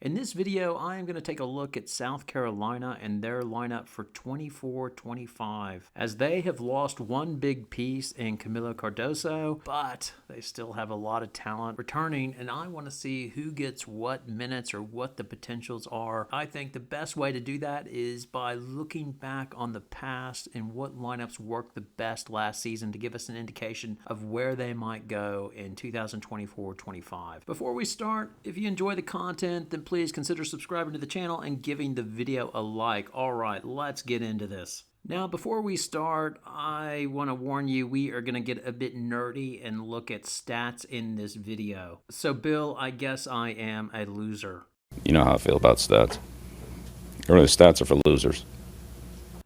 In this video, I am going to take a look at South Carolina and their lineup for 24-25, as they have lost one big piece in Camilo Cardoso, but they still have a lot of talent returning, and I want to see who gets what minutes or what the potentials are. I think the best way to do that is by looking back on the past and what lineups worked the best last season to give us an indication of where they might go in 2024-25. Before we start, if you enjoy the content, then please consider subscribing to the channel and giving the video a like. All right, let's get into this. Now, before we start, I want to warn you, we are going to get a bit nerdy and look at stats in this video. So, Bill, I guess I am a loser. You know how I feel about stats. Early stats are for losers.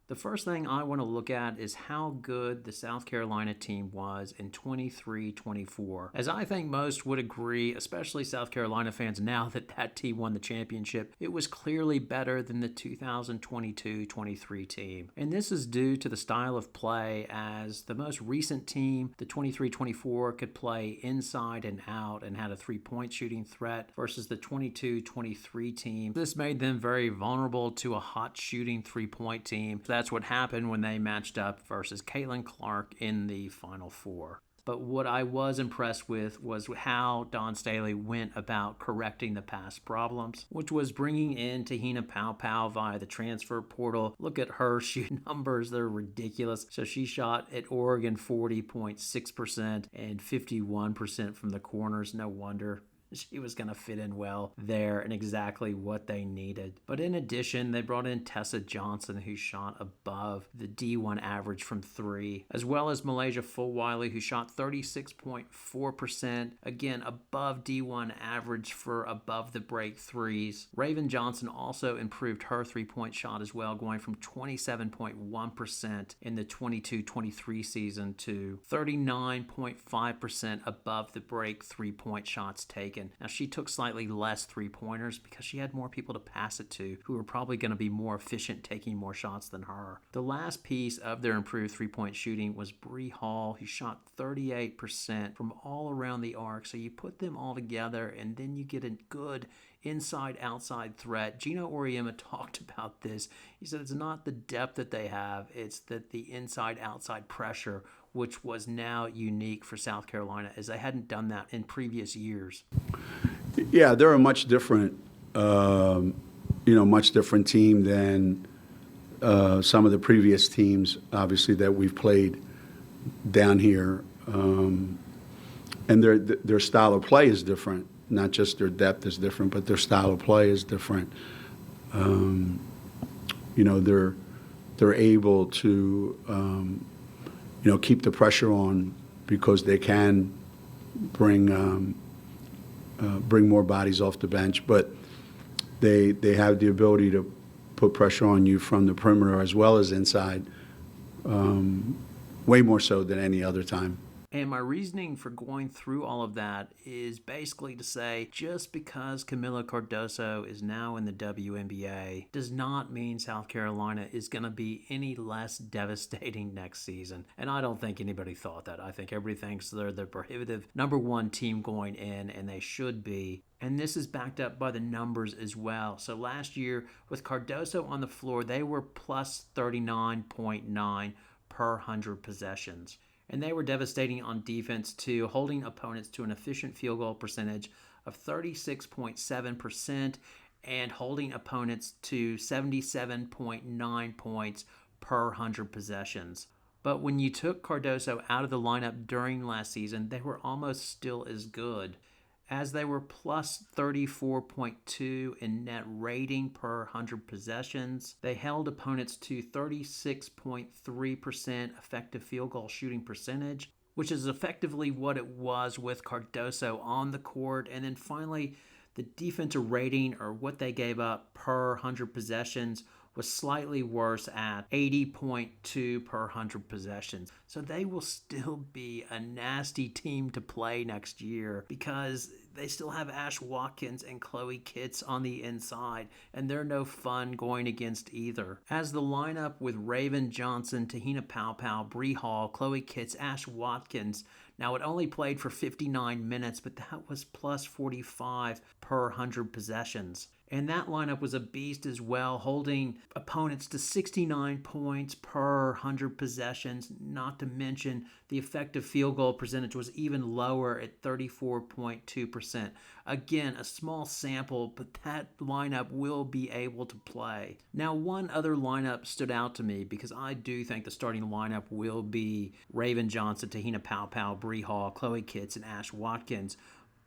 The first thing I want to look at is how good the South Carolina team was in 23-24. As I think most would agree, especially South Carolina fans, now that that team won the championship, it was clearly better than the 2022-23 team. And this is due to the style of play, as the most recent team, the 23-24, could play inside and out and had a three-point shooting threat versus the 22-23 team. This made them very vulnerable to a hot shooting three-point team. That's what happened when they matched up versus Caitlin Clark in the Final Four. But what I was impressed with was how Dawn Staley went about correcting the past problems, which was bringing in Te-Hina Paopao via the transfer portal. Look at her shoot numbers, they're ridiculous. So she shot at Oregon 40.6% and 51% from the corners. No wonder she was going to fit in well there and exactly what they needed. But in addition, they brought in Tessa Johnson, who shot above the D1 average from three, as well as Malaysia Fulwiley, who shot 36.4%, again above D1 average for above the break threes. Raven Johnson also improved her three-point shot as well, going from 27.1% in the 22-23 season to 39.5% above the break three-point shots taken. Now, she took slightly less three-pointers because she had more people to pass it to who were probably going to be more efficient taking more shots than her. The last piece of their improved three-point shooting was Bree Hall, who shot 38% from all around the arc. So you put them all together and then you get a good inside-outside threat. Gino Auriemma talked about this. He said it's not the depth that they have, it's that the inside-outside pressure, which was now unique for South Carolina, as they hadn't done that in previous years. Yeah, they're a much different, much different team than some of the previous teams, obviously, that we've played down here. And their style of play is different. Not just their depth is different, but their style of play is different. They're able to keep the pressure on because they can bring more bodies off the bench, but they have the ability to put pressure on you from the perimeter as well as inside, way more so than any other time. And my reasoning for going through all of that is basically to say just because Camilo Cardoso is now in the WNBA does not mean South Carolina is going to be any less devastating next season. And I don't think anybody thought that. I think everybody thinks they're the prohibitive number one team going in, and they should be. And this is backed up by the numbers as well. So last year, with Cardoso on the floor, they were plus 39.9 per 100 possessions. And they were devastating on defense too, holding opponents to an efficient field goal percentage of 36.7% and holding opponents to 77.9 points per 100 possessions. But when you took Cardoso out of the lineup during last season, they were almost still as good, as they were plus 34.2 in net rating per 100 possessions. They held opponents to 36.3% effective field goal shooting percentage, which is effectively what it was with Cardoso on the court. And then finally, the defensive rating, or what they gave up per 100 possessions, was slightly worse at 80.2 per 100 possessions. So they will still be a nasty team to play next year because they still have Ash Watkins and Chloe Kitts on the inside, and they're no fun going against either. As the lineup with Raven Johnson, Te-Hina Paopao, Bree Hall, Chloe Kitts, Ash Watkins, now it only played for 59 minutes, but that was plus 45 per 100 possessions. And that lineup was a beast as well, holding opponents to 69 points per 100 possessions, not to mention the effective field goal percentage was even lower at 34.2%. Again, a small sample, but that lineup will be able to play. Now, one other lineup stood out to me because I do think the starting lineup will be Raven Johnson, Te-Hina Paopao, Bree Hall, Chloe Kitts, and Ash Watkins.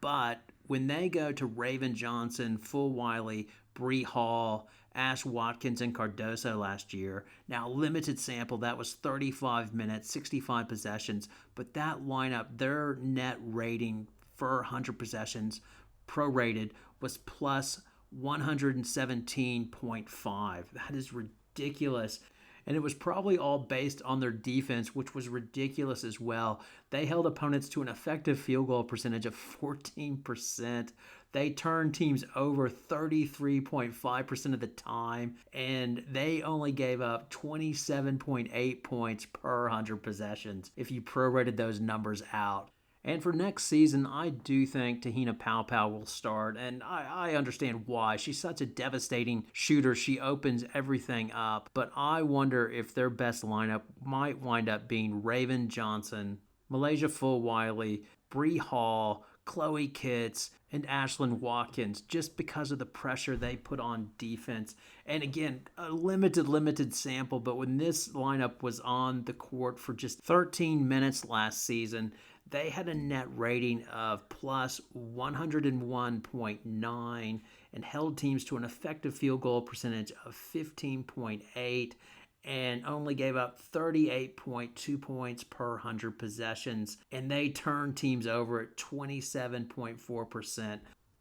But when they go to Raven Johnson, Fulwiley, Bree Hall, Ash Watkins, and Cardoso last year, now limited sample, that was 35 minutes, 65 possessions, but that lineup, their net rating for 100 possessions, prorated, was plus 117.5. That is ridiculous. And it was probably all based on their defense, which was ridiculous as well. They held opponents to an effective field goal percentage of 14%. They turned teams over 33.5% of the time, and they only gave up 27.8 points per 100 possessions if you prorated those numbers out. And for next season, I do think Te-Hina Paopao will start, and I understand why. She's such a devastating shooter. She opens everything up, but I wonder if their best lineup might wind up being Raven Johnson, Malaysia Fulwiley, Bree Hall, Chloe Kitts, and Ashlyn Watkins, just because of the pressure they put on defense. And again, a limited sample, but when this lineup was on the court for just 13 minutes last season, they had a net rating of plus 101.9 and held teams to an effective field goal percentage of 15.8 and only gave up 38.2 points per 100 possessions. And they turned teams over at 27.4%.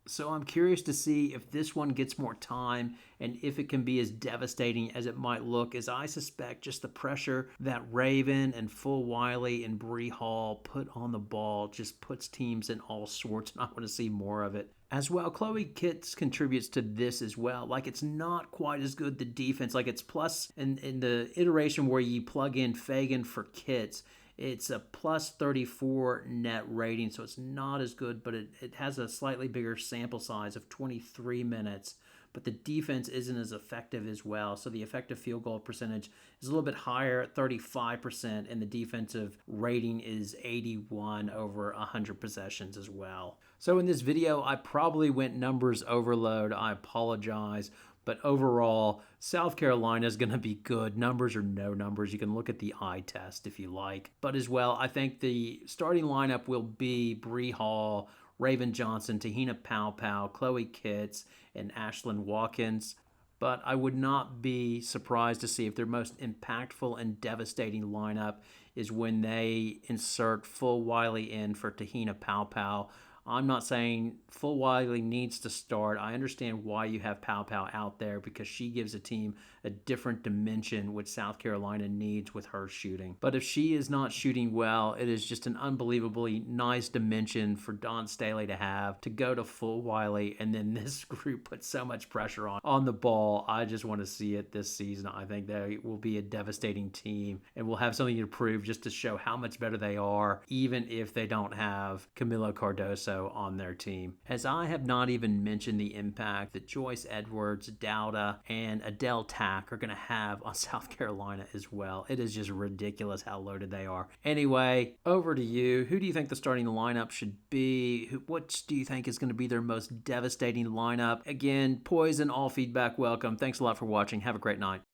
So I'm curious to see if this one gets more time and if it can be as devastating as it might look, as I suspect just the pressure that Raven and Fulwiley and Bree Hall put on the ball just puts teams in all sorts, and I want to see more of it. As well, Chloe Kitts contributes to this as well. Like, it's not quite as good, the defense. Like, it's plus in the iteration where you plug in Fagan for Kitts, it's a plus 34 net rating, so it's not as good, but it has a slightly bigger sample size of 23 minutes. But the defense isn't as effective as well. So the effective field goal percentage is a little bit higher at 35%, and the defensive rating is 81 over 100 possessions as well. So in this video, I probably went numbers overload. I apologize. But overall, South Carolina is going to be good. Numbers or no numbers. You can look at the eye test if you like. But as well, I think the starting lineup will be Bree Hall, Raven Johnson, Te-Hina Paopao, Chloe Kitts, and Ashlyn Watkins. But I would not be surprised to see if their most impactful and devastating lineup is when they insert Fulwiley in for Te-Hina Paopao. I'm not saying Fulwiley needs to start. I understand why you have Paopao out there because she gives a team a different dimension which South Carolina needs with her shooting. But if she is not shooting well, it is just an unbelievably nice dimension for Dawn Staley to have, to go to Fulwiley, and then this group puts so much pressure on the ball. I just want to see it this season. I think they will be a devastating team and will have something to prove just to show how much better they are, even if they don't have Camilo Cardoso on their team. As I have not even mentioned the impact that Joyce Edwards, Dowda, and Adele Tack are going to have on South Carolina as well. It is just ridiculous how loaded they are. Anyway, over to you. Who do you think the starting lineup should be? What do you think is going to be their most devastating lineup? Again, poison, all feedback welcome. Thanks a lot for watching. Have a great night.